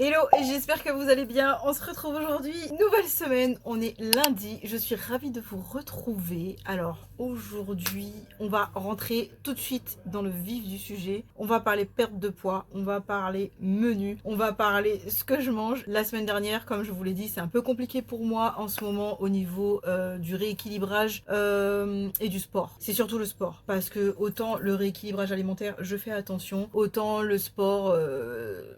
Hello, et j'espère que vous allez bien. On se retrouve aujourd'hui, nouvelle semaine, on est lundi, je suis ravie de vous retrouver. Alors aujourd'hui, on va rentrer tout de suite dans le vif du sujet. On va parler perte de poids, on va parler menu, on va parler ce que je mange. La semaine dernière, comme je vous l'ai dit, c'est un peu compliqué pour moi en ce moment au niveau du rééquilibrage et du sport. C'est surtout le sport, parce que autant le rééquilibrage alimentaire, je fais attention, autant le sport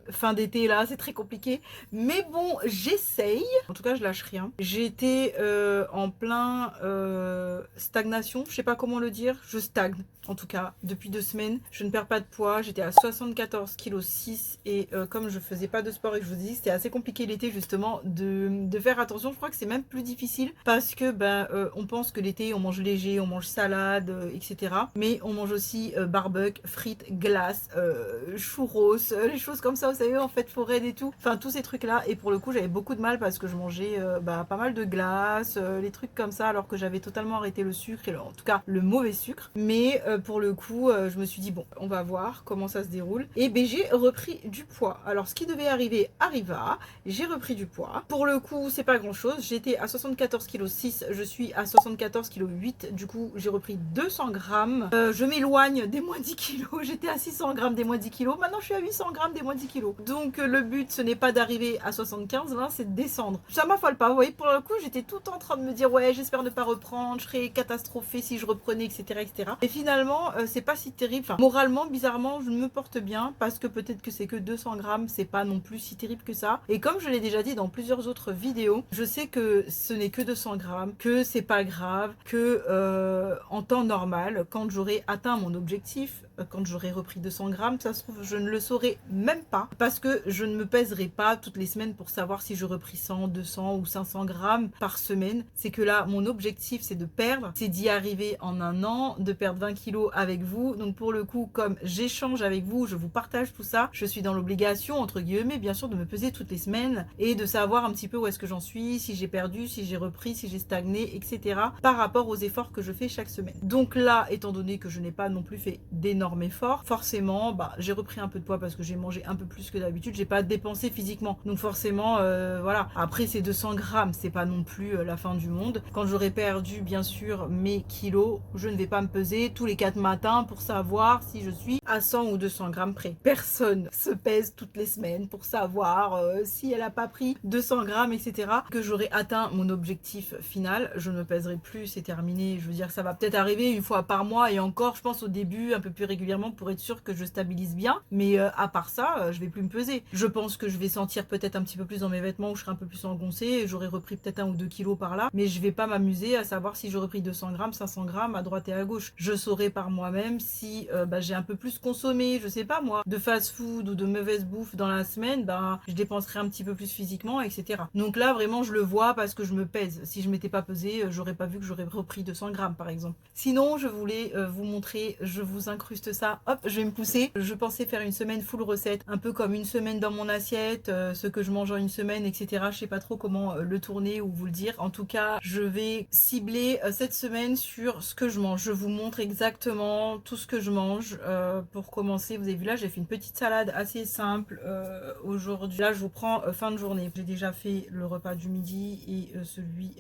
fin d'été là, c'est très compliqué, mais bon, j'essaye. En tout cas, je lâche rien. J'ai été en plein stagnation, je sais pas comment le dire, je stagne. En tout cas, depuis 2 semaines, je ne perds pas de poids. J'étais à 74,6 kg et comme je faisais pas de sport et que je vous dis, c'était assez compliqué l'été justement de faire attention. Je crois que c'est même plus difficile parce que on pense que l'été on mange léger, on mange salade, etc. Mais on mange aussi barbecue, frites, glace, churros, les choses comme ça, vous savez, en fait, foraine et tout. Enfin, tous ces trucs-là. Et pour le coup, j'avais beaucoup de mal parce que je mangeais pas mal de glace, les trucs comme ça, alors que j'avais totalement arrêté le sucre, et en tout cas le mauvais sucre. Mais pour le coup, je me suis dit, bon, on va voir comment ça se déroule. Et ben, j'ai repris du poids. Alors, ce qui devait arriver arriva. J'ai repris du poids. Pour le coup, c'est pas grand-chose. J'étais à 74,6 kg, je suis à 74,8 kg. Du coup, j'ai repris 200 grammes. Je m'éloigne des moins 10 kg. J'étais à 600 grammes des moins 10 kg. Maintenant, je suis à 800 grammes des moins 10 kg. Donc, le but, ce n'est pas d'arriver à 75, là, c'est de descendre. Ça m'affole pas. Vous voyez, pour le coup, j'étais tout en train de me dire, ouais, j'espère ne pas reprendre. Je serais catastrophée si je reprenais, etc., etc. Et finalement, c'est pas si terrible. Enfin, moralement, bizarrement, je me porte bien parce que peut-être que c'est que 200 grammes. C'est pas non plus si terrible que ça. Et comme je l'ai déjà dit dans plusieurs autres vidéos, je sais que ce n'est que 200 grammes, que c'est pas grave, que en temps normal, quand j'aurai atteint mon objectif, quand j'aurai repris 200 grammes, ça se trouve, je ne le saurai même pas parce que je ne me pèserai pas toutes les semaines pour savoir si je repris 100, 200 ou 500 grammes par semaine. C'est que là, mon objectif, c'est de perdre, c'est d'y arriver en un an, de perdre 20 kilos avec vous. Donc pour le coup, comme j'échange avec vous, je vous partage tout ça, je suis dans l'obligation, entre guillemets, bien sûr, de me peser toutes les semaines et de savoir un petit peu où est-ce que j'en suis, si j'ai perdu, si j'ai repris, si j'ai stagné, etc. par rapport aux efforts que je fais chaque semaine. Donc là, étant donné que je n'ai pas non plus fait d'énormes efforts, forcément, j'ai repris un peu de poids parce que j'ai mangé un peu plus que d'habitude, j'ai pas dépensé physiquement. Donc forcément, voilà. Après, ces 200 grammes, c'est pas non plus la fin du monde. Quand j'aurai perdu, bien sûr, mes kilos, je ne vais pas me peser tous les 4 matins pour savoir si je suis à 100 ou 200 grammes près. Personne se pèse toutes les semaines pour savoir si elle a pas pris 200 grammes, etc. Que j'aurai atteint mon objectif final, je ne me pèserai plus, c'est terminé. Je veux dire, ça va peut-être arriver une fois par mois et encore, je pense au début, un peu plus régulièrement pour être sûr que je stabilise bien. Mais à part ça, je vais plus me peser. Je pense que je vais sentir peut-être un petit peu plus dans mes vêtements où je serai un peu plus engoncée. J'aurai repris peut-être 1 ou 2 kilos par là. Mais je vais pas m'amuser à savoir si j'aurais pris 200 grammes, 500 grammes à droite et à gauche. Je saurai par moi-même si j'ai un peu plus consommé, je sais pas moi, de fast-food ou de mauvaise bouffe dans la semaine, je dépenserai un petit peu plus physiquement, etc. Donc là, vraiment, je le vois parce que je me pèse. Si je m'étais pas pesée, j'aurais pas vu que j'aurais repris 200 grammes, par exemple. Sinon, je voulais vous montrer, je vous incruste ça. Hop, je vais me pousser. Je pensais faire une semaine full recette, un peu comme une semaine dans mon assiette, ce que je mange en une semaine, etc. Je sais pas trop comment le tourner ou vous le dire. En tout cas, je vais cibler cette semaine sur ce que je mange. Je vous montre exactement tout ce que je mange. Pour commencer, vous avez vu là, j'ai fait une petite salade assez simple aujourd'hui. Là, je vous prends fin de journée. J'ai déjà fait le repas du midi et celui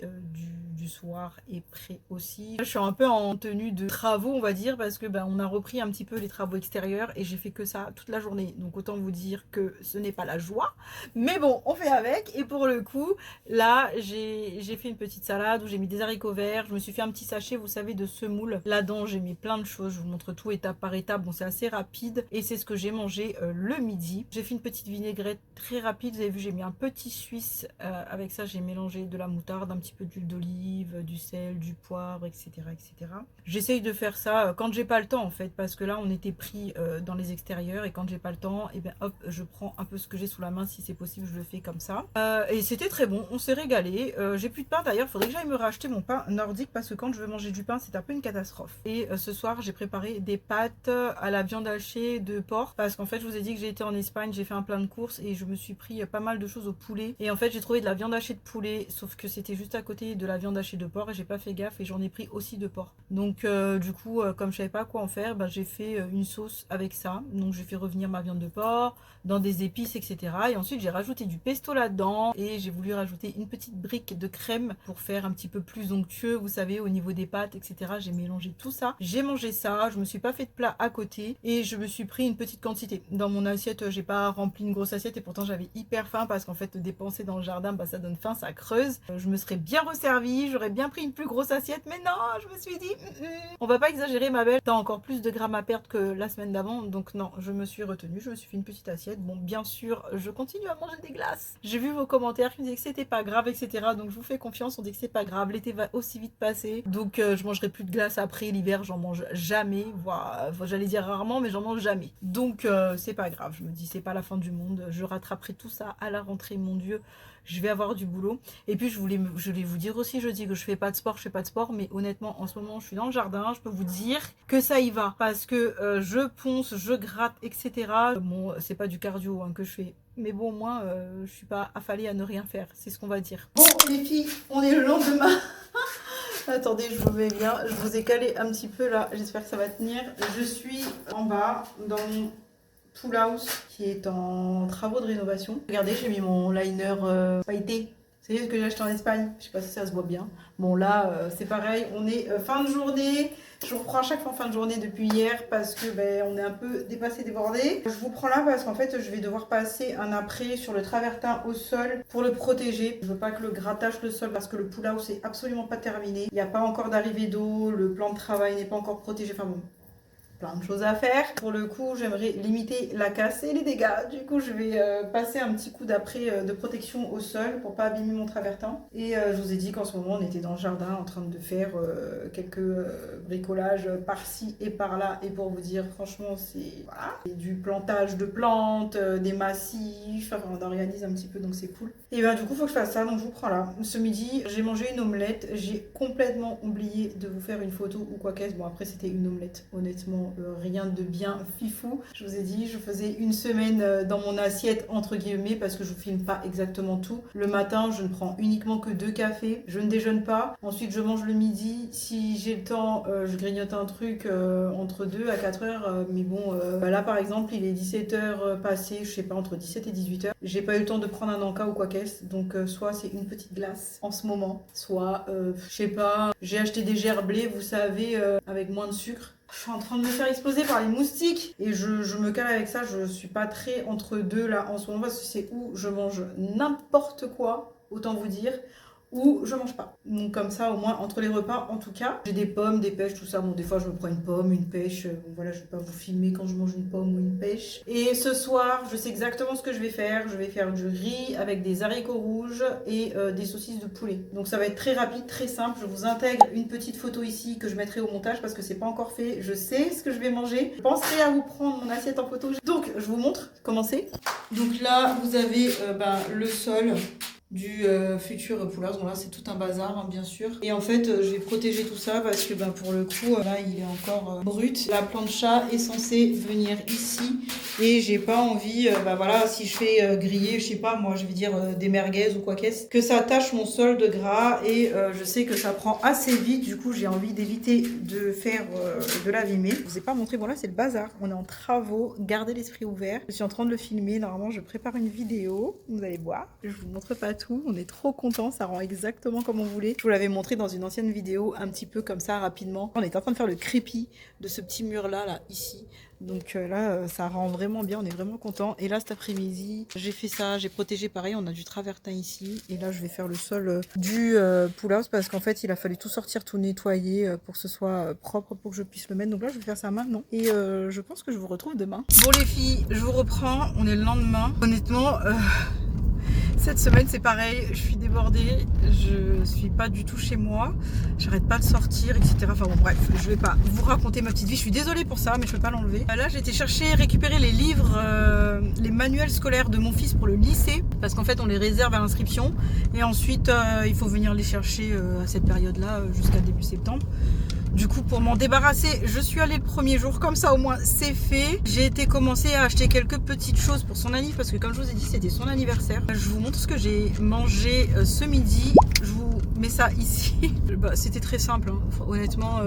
du soir est prêt aussi. Je suis un peu en tenue de travaux, on va dire, parce que on a repris un petit peu les travaux extérieurs et j'ai fait que ça toute la journée. Donc autant vous dire que ce n'est pas la joie. Mais bon, on fait avec. Et pour le coup, là, j'ai fait une petite salade où j'ai mis des haricots verts. Je me suis fait un petit sachet, vous savez, de semoule. Là-dedans, j'ai mis plein de choses. Je vous montre tout étape par étape. Bon, c'est assez rapide. Et c'est ce que j'ai mangé le midi. J'ai fait une petite vinaigrette très rapide. Vous avez vu, j'ai mis un petit suisse. Avec ça, j'ai mélangé de la moutarde, un petit peu d'huile d'olive, du sel, du poivre, etc., etc. J'essaye de faire ça quand j'ai pas le temps, en fait, parce que là, on était pris dans les extérieurs. Et quand j'ai pas le temps, et hop, je prends un peu ce que j'ai sous la main. Si c'est possible, je le fais comme ça. Et c'était très bon. On s'est régalé. J'ai plus de pain d'ailleurs. Faudrait que j'aille me racheter mon pain nordique parce que quand je veux manger du pain, c'est un peu une catastrophe. Et ce soir, j'ai préparé des pâtes à la viande hachée de porc parce qu'en fait, je vous ai dit que j'ai été en Espagne, j'ai fait un plein de courses et je me suis pris pas mal de choses au poulet. Et en fait, j'ai trouvé de la viande hachée de poulet, sauf que c'était juste à côté de la viande lâché de porc et j'ai pas fait gaffe et j'en ai pris aussi de porc. Donc du coup, comme je savais pas quoi en faire, bah, j'ai fait une sauce avec ça. Donc j'ai fait revenir ma viande de porc dans des épices, etc. Et ensuite j'ai rajouté du pesto là-dedans et j'ai voulu rajouter une petite brique de crème pour faire un petit peu plus onctueux, vous savez, au niveau des pâtes, etc. J'ai mélangé tout ça. J'ai mangé ça, je me suis pas fait de plat à côté et je me suis pris une petite quantité. Dans mon assiette, j'ai pas rempli une grosse assiette et pourtant j'avais hyper faim parce qu'en fait dépenser dans le jardin, bah, ça donne faim, ça creuse. Je me serais bien resservie, j'aurais bien pris une plus grosse assiette, mais non, je me suis dit, on va pas exagérer ma belle, t'as encore plus de grammes à perdre que la semaine d'avant, donc non, je me suis retenue, je me suis fait une petite assiette. Bon, bien sûr, je continue à manger des glaces. J'ai vu vos commentaires qui me disaient que c'était pas grave, etc. Donc je vous fais confiance, on dit que c'est pas grave, l'été va aussi vite passer, donc je mangerai plus de glace après. L'hiver, j'en mange jamais, voilà, j'allais dire rarement, mais j'en mange jamais. Donc c'est pas grave, je me dis c'est pas la fin du monde, je rattraperai tout ça à la rentrée, mon Dieu. Je vais avoir du boulot. Et puis je voulais vous dire aussi, je dis que je fais pas de sport, mais honnêtement en ce moment je suis dans le jardin, je peux vous dire que ça y va parce que je ponce, je gratte, etc. Bon, c'est pas du cardio hein, que je fais, mais bon, moi je suis pas affalée à ne rien faire, c'est ce qu'on va dire. Bon les filles, on est le lendemain. Attendez, je vous mets bien, je vous ai calé un petit peu là, j'espère que ça va tenir. Je suis en bas dans mon pool house qui est en travaux de rénovation. Regardez, j'ai mis mon liner pailleté. C'est ce que j'ai acheté en Espagne. Je sais pas si ça se voit bien. Bon là, c'est pareil. On est fin de journée. Je vous reprends à chaque fois en fin de journée depuis hier parce que on est un peu dépassé, débordé. Je vous prends là parce qu'en fait, je vais devoir passer un après sur le travertin au sol pour le protéger. Je veux pas que le grattage le sol parce que le pool house est absolument pas terminé. Il n'y a pas encore d'arrivée d'eau. Le plan de travail n'est pas encore protégé. Enfin bon, plein de choses à faire. Pour le coup, j'aimerais limiter la casse et les dégâts. Du coup, je vais passer un petit coup d'après de protection au sol pour pas abîmer mon travertin. Et je vous ai dit qu'en ce moment, on était dans le jardin en train de faire quelques bricolages par-ci et par-là. Et pour vous dire, franchement, c'est voilà, du plantage de plantes, des massifs. Enfin, on en réalise un petit peu, donc c'est cool. Et bien, du coup, il faut que je fasse ça. Donc, je vous prends là. Ce midi, j'ai mangé une omelette. J'ai complètement oublié de vous faire une photo ou quoi qu'est-ce. Bon, après, c'était une omelette, honnêtement. Rien de bien fifou. Je vous ai dit, je faisais une semaine dans mon assiette entre guillemets parce que je vous filme pas exactement tout. Le matin, je ne prends uniquement que 2 cafés. Je ne déjeune pas. Ensuite, je mange le midi. Si j'ai le temps, je grignote un truc entre 2 à 4 heures. Mais bon, là par exemple, il est 17 heures passées, je sais pas, entre 17 et 18 heures. J'ai pas eu le temps de prendre un encas ou quoi qu'est-ce. Donc soit c'est une petite glace en ce moment, soit je sais pas, j'ai acheté des gerblés, vous savez, avec moins de sucre. Je suis en train de me faire exploser par les moustiques et je me cale avec ça. Je suis pas très entre deux là en ce moment parce que c'est où je mange n'importe quoi, autant vous dire, ou je mange pas. Donc comme ça au moins entre les repas en tout cas. J'ai des pommes, des pêches, tout ça. Bon des fois je me prends une pomme, une pêche. Bon voilà, je vais pas vous filmer quand je mange une pomme ou une pêche. Et ce soir je sais exactement ce que je vais faire. Je vais faire du riz avec des haricots rouges et des saucisses de poulet. Donc ça va être très rapide, très simple. Je vous intègre une petite photo ici que je mettrai au montage parce que c'est pas encore fait. Je sais ce que je vais manger. Je penserai à vous prendre mon assiette en photo. Donc je vous montre comment c'est. Donc là vous avez le sol du futur pool house. Bon là c'est tout un bazar hein, bien sûr. Et en fait je vais protéger tout ça parce que pour le coup là il est encore brut. La plancha est censée venir ici et j'ai pas envie voilà, si je fais griller, je sais pas moi, je vais dire des merguez ou quoi qu'est-ce, que ça tache mon sol de gras et je sais que ça prend assez vite. Du coup j'ai envie d'éviter de faire de l'abîmer. Je vous ai pas montré, bon là c'est le bazar, on est en travaux, gardez l'esprit ouvert. Je suis en train de le filmer, normalement je prépare une vidéo, vous allez voir, je vous montre pas tout, on est trop contents, ça rend exactement comme on voulait. Je vous l'avais montré dans une ancienne vidéo, un petit peu comme ça rapidement. On est en train de faire le crépi de ce petit mur là ici. Donc là ça rend vraiment bien, on est vraiment content. Et là cet après-midi j'ai fait ça, j'ai protégé pareil, on a du travertin ici. Et là je vais faire le sol du pool house parce qu'en fait il a fallu tout sortir, tout nettoyer pour que ce soit propre pour que je puisse le mettre. Donc là je vais faire ça maintenant et je pense que je vous retrouve demain. Bon les filles, je vous reprends, on est le lendemain. Honnêtement cette semaine c'est pareil, je suis débordée, je suis pas du tout chez moi, j'arrête pas de sortir, etc. Enfin bon bref, je vais pas vous raconter ma petite vie, je suis désolée pour ça mais je peux pas l'enlever. Là j'ai été récupérer les livres, les manuels scolaires de mon fils pour le lycée, parce qu'en fait on les réserve à l'inscription et ensuite il faut venir les chercher à cette période là jusqu'à début septembre. Du coup pour m'en débarrasser, je suis allée le premier jour, comme ça au moins c'est fait. J'ai été commencer à acheter quelques petites choses pour son anniversaire parce que comme je vous ai dit c'était son anniversaire. Je vous montre ce que j'ai mangé ce midi. Je vous mets ça ici. Bah, c'était très simple, hein. Honnêtement,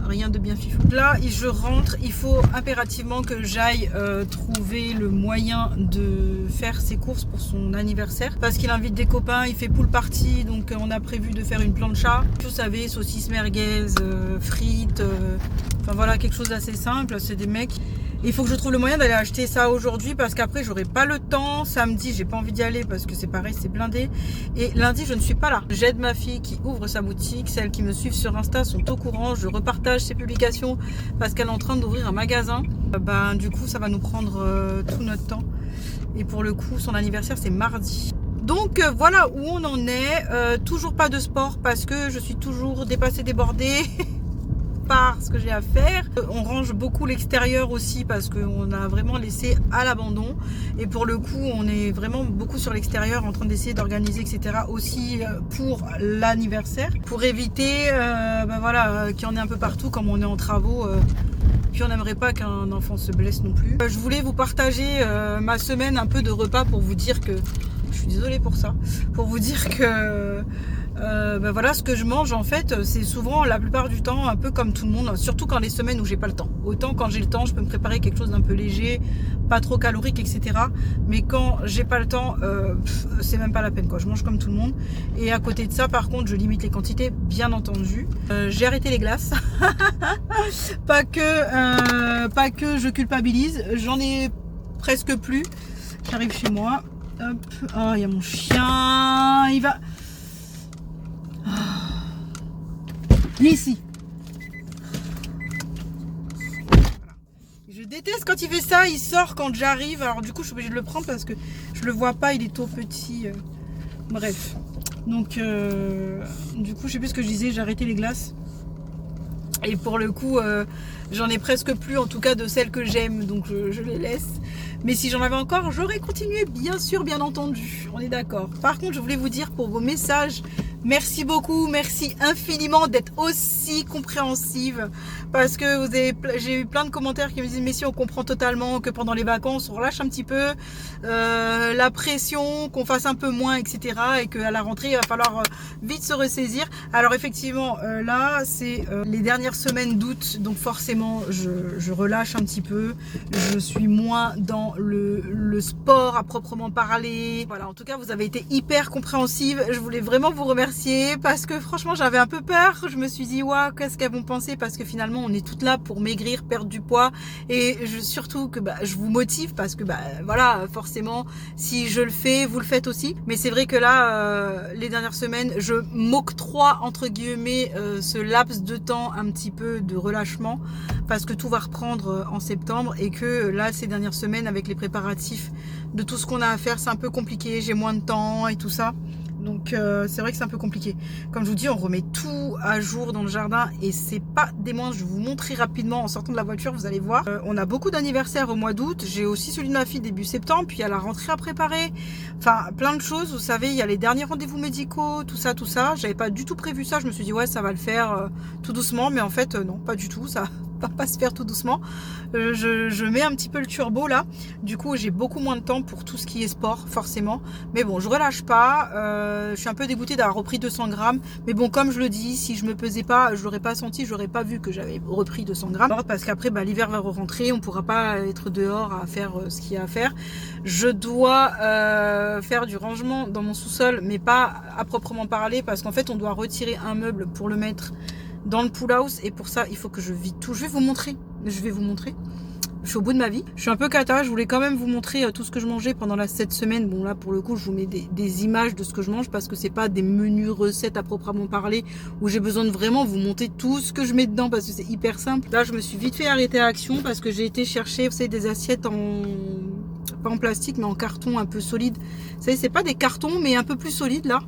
rien de bien fifou. Là, je rentre, il faut impérativement que j'aille trouver le moyen de faire ses courses pour son anniversaire. Parce qu'il invite des copains, il fait pool party, donc on a prévu de faire une plancha. Vous savez, saucisses merguez, frites, enfin voilà, quelque chose d'assez simple. C'est des mecs. Il faut que je trouve le moyen d'aller acheter ça aujourd'hui parce qu'après j'aurai pas le temps. Samedi j'ai pas envie d'y aller parce que c'est pareil, c'est blindé. Et lundi je ne suis pas là. J'aide ma fille qui ouvre sa boutique. Celles qui me suivent sur Insta sont au courant. Je repartage ses publications parce qu'elle est en train d'ouvrir un magasin. Du coup ça va nous prendre tout notre temps. Et pour le coup son anniversaire c'est mardi. Donc voilà où on en est. Toujours pas de sport parce que je suis toujours dépassée, débordée. Par ce que j'ai à faire. On range beaucoup l'extérieur aussi parce qu'on a vraiment laissé à l'abandon et pour le coup on est vraiment beaucoup sur l'extérieur en train d'essayer d'organiser etc. aussi pour l'anniversaire pour éviter voilà, qu'il y en ait un peu partout comme on est en travaux. Puis on n'aimerait pas qu'un enfant se blesse non plus. Je voulais vous partager ma semaine un peu de repas pour vous dire que je suis désolée pour ça, pour vous dire que voilà ce que je mange en fait c'est souvent la plupart du temps un peu comme tout le monde, surtout quand les semaines où j'ai pas le temps. Autant quand j'ai le temps je peux me préparer quelque chose d'un peu léger, pas trop calorique etc. Mais quand j'ai pas le temps c'est même pas la peine quoi, je mange comme tout le monde. Et à côté de ça par contre je limite les quantités bien entendu. J'ai arrêté les glaces pas que je culpabilise, j'en ai presque plus. J'arrive chez moi, hop, oh il y a mon chien, il va... Ici. Je déteste quand il fait ça, il sort quand j'arrive. Alors du coup je suis obligée de le prendre parce que je le vois pas, il est tout petit. Bref. Donc du coup je sais plus ce que je disais, j'ai arrêté les glaces. Et pour le coup j'en ai presque plus, en tout cas de celles que j'aime, donc je les laisse. Mais si j'en avais encore, j'aurais continué, bien sûr, bien entendu. On est d'accord. Par contre, je voulais vous dire pour vos messages, merci beaucoup, merci infiniment d'être aussi compréhensive. Parce que j'ai eu plein de commentaires qui me disent, mais si on comprend totalement que pendant les vacances, on relâche un petit peu la pression, qu'on fasse un peu moins, etc. Et qu'à la rentrée, il va falloir vite se ressaisir. Alors effectivement, là, c'est les dernières semaines d'août, donc forcément, je relâche un petit peu. Je suis moins dans le sport à proprement parler. Voilà, en tout cas vous avez été hyper compréhensive, je voulais vraiment vous remercier parce que franchement j'avais un peu peur. Je me suis dit waouh, qu'est-ce qu'elles vont penser, parce que finalement on est toutes là pour maigrir, perdre du poids et surtout que je vous motive parce que voilà, forcément si je le fais vous le faites aussi. Mais c'est vrai que là les dernières semaines je m'octroie entre guillemets ce laps de temps un petit peu de relâchement parce que tout va reprendre en septembre et que là ces dernières semaines avec les préparatifs de tout ce qu'on a à faire c'est un peu compliqué, j'ai moins de temps et tout ça, donc c'est vrai que c'est un peu compliqué. Comme je vous dis, on remet tout à jour dans le jardin et c'est pas des moindres. Je vais vous montrer rapidement en sortant de la voiture, vous allez voir. On a beaucoup d'anniversaires au mois d'août, j'ai aussi celui de ma fille début septembre, puis il y a la rentrée à préparer, enfin plein de choses, vous savez, il y a les derniers rendez-vous médicaux, tout ça, j'avais pas du tout prévu ça, je me suis dit ouais ça va le faire tout doucement, mais en fait non, pas du tout, ça va pas se faire tout doucement. Je mets un petit peu le turbo là, du coup j'ai beaucoup moins de temps pour tout ce qui est sport forcément, mais bon je relâche pas. Je suis un peu dégoûtée d'avoir repris 200 grammes, mais bon comme je le dis, si je me pesais pas je l'aurais pas senti, j'aurais pas vu que j'avais repris 200 grammes parce qu'après l'hiver va rentrer, on pourra pas être dehors à faire ce qu'il y a à faire. Je dois faire du rangement dans mon sous-sol, mais pas à proprement parler parce qu'en fait on doit retirer un meuble pour le mettre dans le pool house et pour ça il faut que je vide tout. Je vais vous montrer, je suis au bout de ma vie, je suis un peu cata. Je voulais quand même vous montrer tout ce que je mangeais pendant cette semaine. Bon là pour le coup je vous mets des images de ce que je mange parce que c'est pas des menus recettes à proprement parler où j'ai besoin de vraiment vous montrer tout ce que je mets dedans parce que c'est hyper simple. Là je me suis vite fait arrêter à Action parce que j'ai été chercher, vous savez, des assiettes pas en plastique mais en carton un peu solide. Vous savez, c'est pas des cartons mais un peu plus solides là,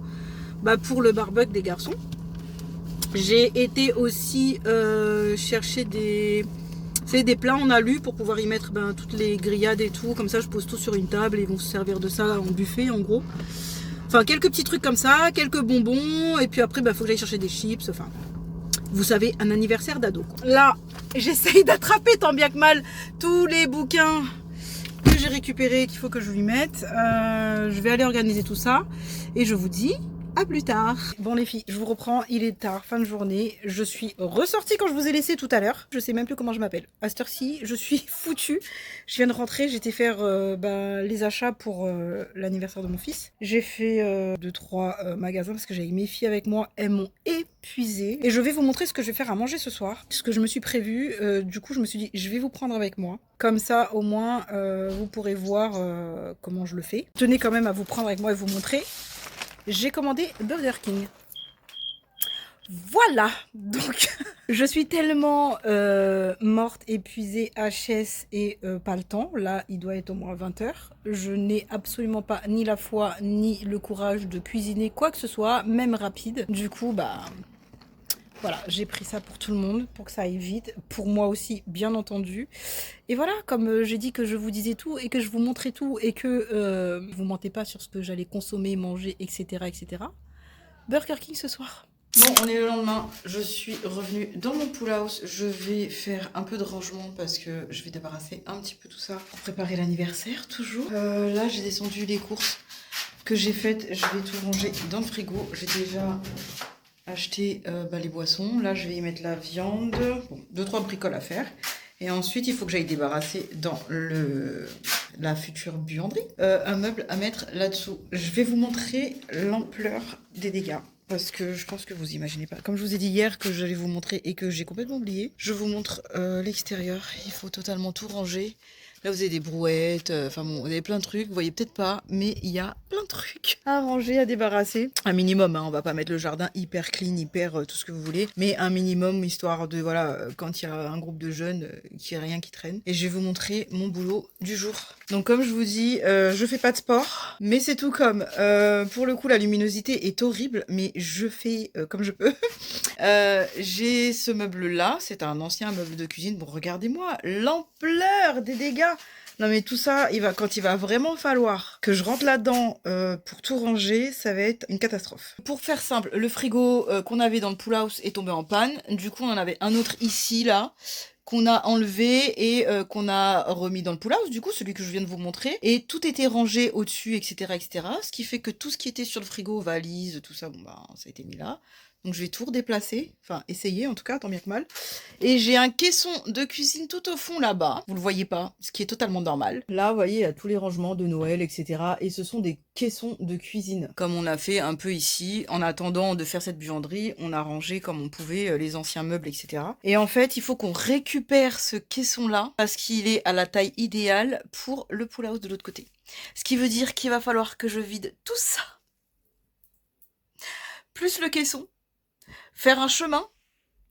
pour le barbecue des garçons. J'ai été aussi chercher des plats en alu pour pouvoir y mettre toutes les grillades et tout. Comme ça, je pose tout sur une table et ils vont se servir de ça en buffet en gros. Enfin, quelques petits trucs comme ça, quelques bonbons. Et puis après, faut que j'aille chercher des chips. Enfin, vous savez, un anniversaire d'ado. Là, j'essaye d'attraper tant bien que mal tous les bouquins que j'ai récupérés qu'il faut que je lui mette. Je vais aller organiser tout ça. Et je vous dis à plus tard. Bon les filles, je vous reprends, il est tard, fin de journée. Je suis ressortie quand je vous ai laissé tout à l'heure. Je sais même plus comment je m'appelle. À cette heure-ci, je suis foutue. Je viens de rentrer, j'étais faire les achats pour l'anniversaire de mon fils. J'ai fait 2-3 magasins parce que j'avais mes filles avec moi. Elles m'ont épuisée. Et je vais vous montrer ce que je vais faire à manger ce soir. Ce que je me suis prévu. Du coup, je me suis dit, je vais vous prendre avec moi. Comme ça, au moins, vous pourrez voir comment je le fais. Tenez quand même à vous prendre avec moi et vous montrer. J'ai commandé Burger King. Voilà, donc je suis tellement morte, épuisée, HS et pas le temps. Là, il doit être au moins 20 h. Je n'ai absolument pas ni la foi ni le courage de cuisiner quoi que ce soit, même rapide. Du coup, bah voilà, j'ai pris ça pour tout le monde, pour que ça aille vite, pour moi aussi, bien entendu. Et voilà, comme j'ai dit que je vous disais tout et que je vous montrais tout et que vous mentez pas sur ce que j'allais consommer, manger, etc., etc. Burger King ce soir. Bon, on est le lendemain, je suis revenue dans mon pool house. Je vais faire un peu de rangement parce que je vais débarrasser un petit peu tout ça pour préparer l'anniversaire, toujours. Là, j'ai descendu les courses que j'ai faites. Je vais tout ranger dans le frigo. J'ai déjà acheté les boissons. Là, je vais y mettre la viande. Bon, 2-3 bricoles à faire. Et ensuite, il faut que j'aille débarrasser dans la future buanderie un meuble à mettre là-dessous. Je vais vous montrer l'ampleur des dégâts. Parce que je pense que vous imaginez pas. Comme je vous ai dit hier que j'allais vous montrer et que j'ai complètement oublié, je vous montre l'extérieur. Il faut totalement tout ranger. Là, vous avez des brouettes, enfin bon, vous avez plein de trucs. Vous voyez peut-être pas, mais il y a plein de trucs à ranger, à débarrasser. Un minimum, hein, on va pas mettre le jardin hyper clean, hyper tout ce que vous voulez. Mais un minimum, histoire de, voilà, quand il y a un groupe de jeunes, qu'il n'y ait rien qui traîne. Et je vais vous montrer mon boulot du jour. Donc comme je vous dis, je fais pas de sport, mais c'est tout comme. Pour le coup, la luminosité est horrible, mais je fais comme je peux. J'ai ce meuble-là, c'est un ancien meuble de cuisine. Bon, regardez-moi l'ampleur des dégâts. Non mais tout ça, quand il va vraiment falloir que je rentre là-dedans pour tout ranger, ça va être une catastrophe. Pour faire simple, le frigo qu'on avait dans le pool house est tombé en panne. Du coup, on en avait un autre ici, là, qu'on a enlevé et qu'on a remis dans le pool house, du coup, celui que je viens de vous montrer. Et tout était rangé au-dessus, etc., etc. Ce qui fait que tout ce qui était sur le frigo, valises, tout ça, bon bah, ça a été mis là. Donc je vais tout redéplacer, enfin essayer en tout cas, tant bien que mal. Et j'ai un caisson de cuisine tout au fond là-bas, vous le voyez pas, ce qui est totalement normal. Là, vous voyez, il y a tous les rangements de Noël, etc. Et ce sont des caissons de cuisine. Comme on a fait un peu ici, en attendant de faire cette buanderie, on a rangé comme on pouvait les anciens meubles, etc. Et en fait, il faut qu'on récupère ce caisson-là, parce qu'il est à la taille idéale pour le pool house de l'autre côté. Ce qui veut dire qu'il va falloir que je vide tout ça, plus le caisson, faire un chemin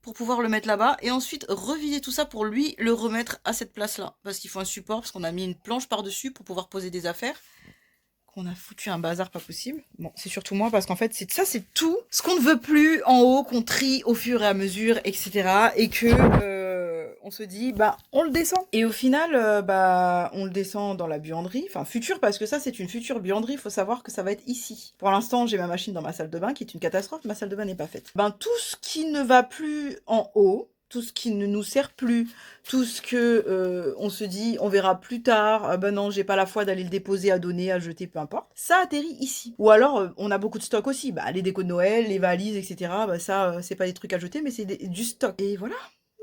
pour pouvoir le mettre là-bas et ensuite revider tout ça pour lui le remettre à cette place-là. Parce qu'il faut un support, parce qu'on a mis une planche par-dessus pour pouvoir poser des affaires. Qu'on a foutu un bazar pas possible. Bon, c'est surtout moi parce qu'en fait, c'est tout ce qu'on ne veut plus en haut, qu'on trie au fur et à mesure, etc. Et que on se dit, bah, on le descend. Et au final, on le descend dans la buanderie. Enfin, future, parce que ça, c'est une future buanderie. Il faut savoir que ça va être ici. Pour l'instant, j'ai ma machine dans ma salle de bain qui est une catastrophe. Ma salle de bain n'est pas faite. Ben, tout ce qui ne va plus en haut, tout ce qui ne nous sert plus, tout ce que on se dit, on verra plus tard, ah ben non, j'ai pas la foi d'aller le déposer, à donner, à jeter, peu importe, ça atterrit ici. Ou alors, on a beaucoup de stock aussi, bah, les décos de Noël, les valises, etc., bah, ça, c'est pas des trucs à jeter, mais c'est du stock. Et voilà.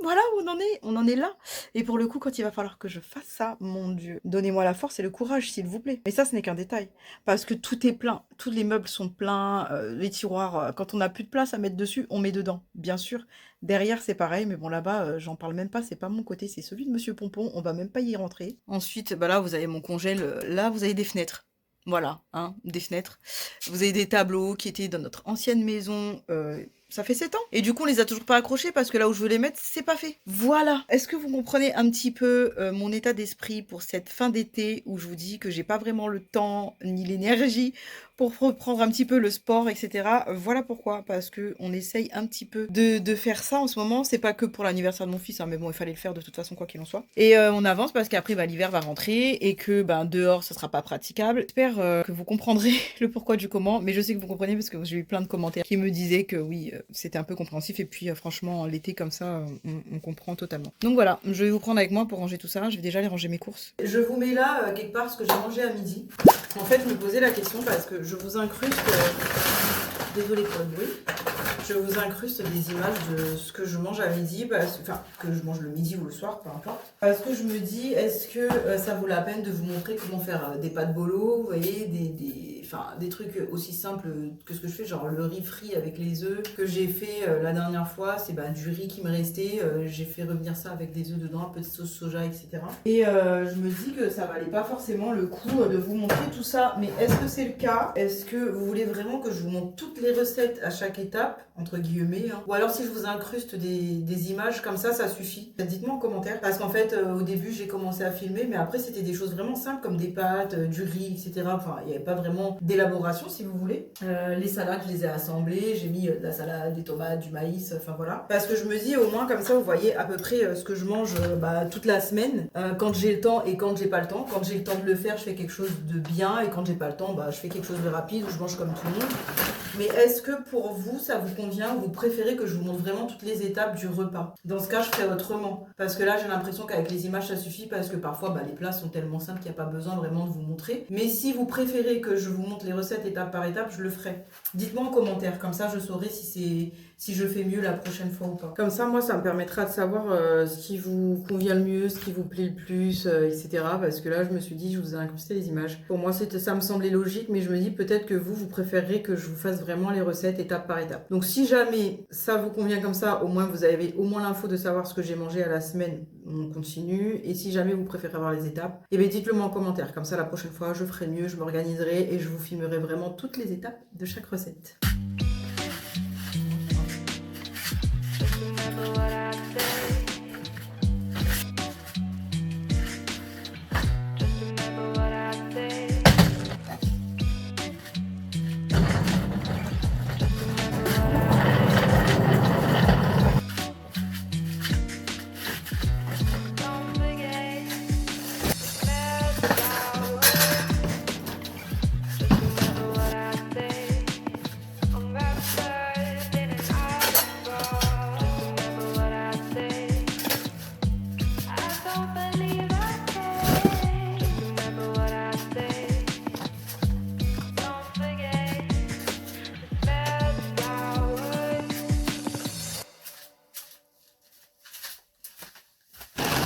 Voilà où on en est là. Et pour le coup, quand il va falloir que je fasse ça, mon Dieu, donnez-moi la force et le courage, s'il vous plaît. Mais ça, ce n'est qu'un détail. Parce que tout est plein. Tous les meubles sont pleins. Les tiroirs, quand on n'a plus de place à mettre dessus, on met dedans. Bien sûr. Derrière, c'est pareil. Mais bon, là-bas, j'en parle même pas. C'est pas mon côté. C'est celui de Monsieur Pompon. On va même pas y rentrer. Ensuite, bah là, vous avez mon congèle. Là, vous avez des fenêtres. Voilà, hein, des fenêtres. Vous avez des tableaux qui étaient dans notre ancienne maison. Ça fait 7 ans. Et du coup, on les a toujours pas accrochés parce que là où je veux les mettre, c'est pas fait. Voilà. Est-ce que vous comprenez un petit peu mon état d'esprit pour cette fin d'été où je vous dis que j'ai pas vraiment le temps ni l'énergie pour reprendre un petit peu le sport, etc. Voilà pourquoi. Parce que on essaye un petit peu de faire ça en ce moment. C'est pas que pour l'anniversaire de mon fils, hein, mais bon, il fallait le faire de toute façon, quoi qu'il en soit. Et on avance parce qu'après, bah, l'hiver va rentrer et que dehors, ça sera pas praticable. J'espère que vous comprendrez le pourquoi du comment. Mais je sais que vous comprenez parce que j'ai eu plein de commentaires qui me disaient que oui, c'était un peu compréhensif. Et puis, franchement, l'été comme ça, on comprend totalement. Donc voilà, je vais vous prendre avec moi pour ranger tout ça. Je vais déjà aller ranger mes courses. Je vous mets là, quelque part, ce que j'ai mangé à midi. En fait, je me posais la question parce que je vous incruste désolée pour le bruit. Je vous incruste des images de ce que je mange à midi, enfin que je mange le midi ou le soir, peu importe. Parce que je me dis, est-ce que ça vaut la peine de vous montrer comment faire des pâtes bolo, vous voyez, des trucs aussi simples que ce que je fais, genre le riz frit avec les œufs que j'ai fait la dernière fois, c'est du riz qui me restait, j'ai fait revenir ça avec des œufs dedans, un peu de sauce soja, etc. Et je me dis que ça valait pas forcément le coup de vous montrer tout ça, mais est-ce que c'est le cas? Est-ce que vous voulez vraiment que je vous montre toutes les recettes à chaque étape, entre guillemets, hein? Ou alors si je vous incruste des images comme ça suffit? Dites-moi en commentaire, parce qu'en fait au début j'ai commencé à filmer, mais après c'était des choses vraiment simples comme des pâtes, du riz, etc. Enfin il n'y avait pas vraiment d'élaboration si vous voulez. Les salades je les ai assemblées, j'ai mis de la salade, des tomates, du maïs, enfin voilà. Parce que je me dis au moins comme ça vous voyez à peu près ce que je mange toute la semaine, quand j'ai le temps et quand j'ai pas le temps. Quand j'ai le temps de le faire je fais quelque chose de bien, et quand j'ai pas le temps je fais quelque chose de rapide où je mange comme tout le monde. Mais est-ce que pour vous ça vous convient? Vous préférez que je vous montre vraiment toutes les étapes du repas? Dans ce cas je ferai autrement, parce que là j'ai l'impression qu'avec les images ça suffit, parce que parfois les plats sont tellement simples qu'il n'y a pas besoin vraiment de vous montrer. Mais si vous préférez que je vous montre les recettes étape par étape, je le ferai. Dites-moi en commentaire, comme ça je saurai si je fais mieux la prochaine fois ou pas. Comme ça moi ça me permettra de savoir ce qui vous convient le mieux, ce qui vous plaît le plus, etc. Parce que là je me suis dit je vous ai incrusté les images. Pour moi ça me semblait logique, mais je me dis peut-être que vous préférerez que je vous fasse vraiment les recettes étape par étape. Donc si jamais ça vous convient comme ça, au moins vous avez au moins l'info de savoir ce que j'ai mangé à la semaine, on continue. Et si jamais vous préférez avoir les étapes, et bien dites-le moi en commentaire, comme ça la prochaine fois je ferai mieux, je m'organiserai et je vous filmerai vraiment toutes les étapes de chaque recette.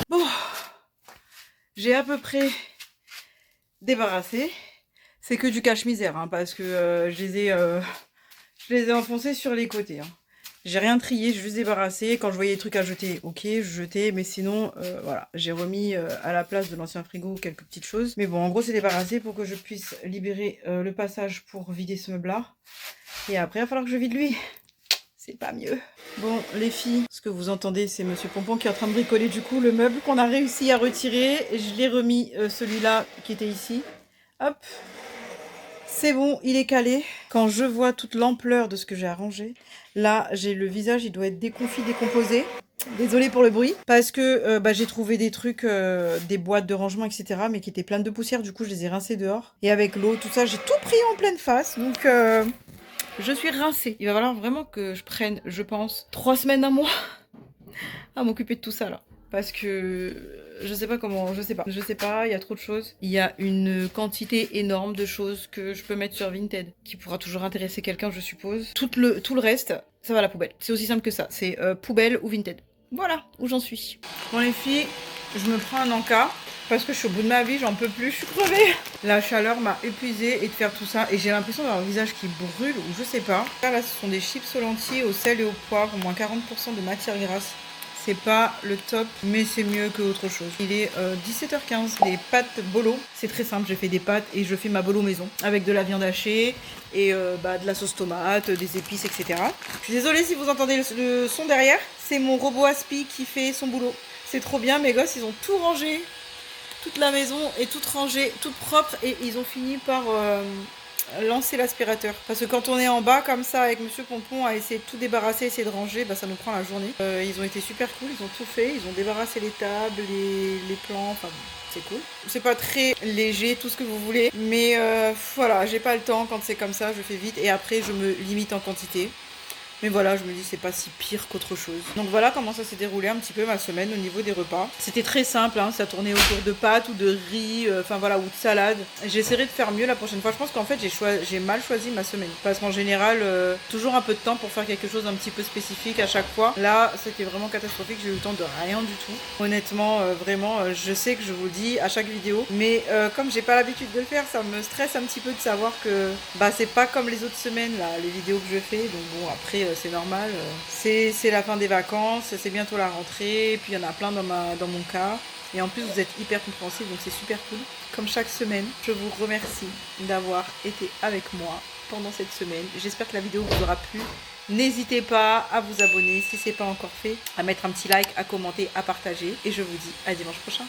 Bon, j'ai à peu près débarrassé. C'est que du cache-misère, hein, parce que je les ai enfoncés sur les côtés. Hein. J'ai rien trié, j'ai juste débarrassé. Quand je voyais des trucs à jeter, ok, je jetais. Mais sinon, voilà, j'ai remis à la place de l'ancien frigo quelques petites choses. Mais bon, en gros, c'est débarrassé pour que je puisse libérer le passage pour vider ce meuble-là. Et après, il va falloir que je vide lui. C'est pas mieux. Bon, les filles, ce que vous entendez, c'est Monsieur Pompon qui est en train de bricoler du coup le meuble qu'on a réussi à retirer. Je l'ai remis, celui-là qui était ici. Hop. C'est bon, il est calé. Quand je vois toute l'ampleur de ce que j'ai arrangé, là, j'ai le visage, il doit être déconfit, décomposé. Désolée pour le bruit, parce que j'ai trouvé des trucs, des boîtes de rangement, etc., mais qui étaient pleines de poussière. Du coup, je les ai rincées dehors. Et avec l'eau, tout ça, j'ai tout pris en pleine face. Donc, je suis rincée. Il va falloir vraiment que je prenne, je pense, 3 semaines, un mois à m'occuper de tout ça, là. Parce que je sais pas comment, je sais pas, il y a trop de choses. Il y a une quantité énorme de choses que je peux mettre sur Vinted, qui pourra toujours intéresser quelqu'un, je suppose. Tout le reste, ça va à la poubelle. C'est aussi simple que ça, c'est poubelle ou Vinted. Voilà où j'en suis. Bon les filles, je me prends un encas. Parce que je suis au bout de ma vie, j'en peux plus, je suis crevée. La chaleur m'a épuisée et de faire tout ça. Et j'ai l'impression d'avoir un visage qui brûle ou je sais pas. Là, ce sont des chips au lentilles, au sel et au poivre, au moins 40% de matière grasse. C'est pas le top, mais c'est mieux que autre chose. Il est 17h15. Les pâtes bolo, c'est très simple. J'ai fait des pâtes et je fais ma bolo maison. Avec de la viande hachée et de la sauce tomate, des épices, etc. Je suis désolée si vous entendez le son derrière. C'est mon robot Aspi qui fait son boulot. C'est trop bien, mes gosses, ils ont tout rangé. Toute la maison est toute rangée, toute propre, et ils ont fini par lancer l'aspirateur. Parce que quand on est en bas comme ça avec Monsieur Pompon à essayer de tout débarrasser, essayer de ranger, ça nous prend la journée. Ils ont été super cool, ils ont tout fait, ils ont débarrassé les tables, les plans, enfin c'est cool. C'est pas très léger, tout ce que vous voulez, mais voilà, j'ai pas le temps quand c'est comme ça, je fais vite et après je me limite en quantité. Mais voilà, je me dis c'est pas si pire qu'autre chose. Donc voilà comment ça s'est déroulé un petit peu ma semaine au niveau des repas. C'était très simple, hein, ça tournait autour de pâtes ou de riz, enfin voilà, ou de salade. J'essaierai de faire mieux la prochaine fois. Je pense qu'en fait j'ai mal choisi ma semaine. Parce qu'en général, toujours un peu de temps pour faire quelque chose d'un petit peu spécifique à chaque fois. Là, c'était vraiment catastrophique, j'ai eu le temps de rien du tout. Honnêtement, vraiment, je sais que je vous le dis à chaque vidéo. Mais comme j'ai pas l'habitude de le faire, ça me stresse un petit peu de savoir que bah c'est pas comme les autres semaines là, les vidéos que je fais. Donc bon, après c'est normal. C'est la fin des vacances, c'est bientôt la rentrée, puis il y en a plein dans mon cas. Et en plus vous êtes hyper compréhensifs, donc c'est super cool. Comme chaque semaine, je vous remercie d'avoir été avec moi pendant cette semaine. J'espère que la vidéo vous aura plu. N'hésitez pas à vous abonner si ce n'est pas encore fait, à mettre un petit like, à commenter, à partager. Et je vous dis à dimanche prochain.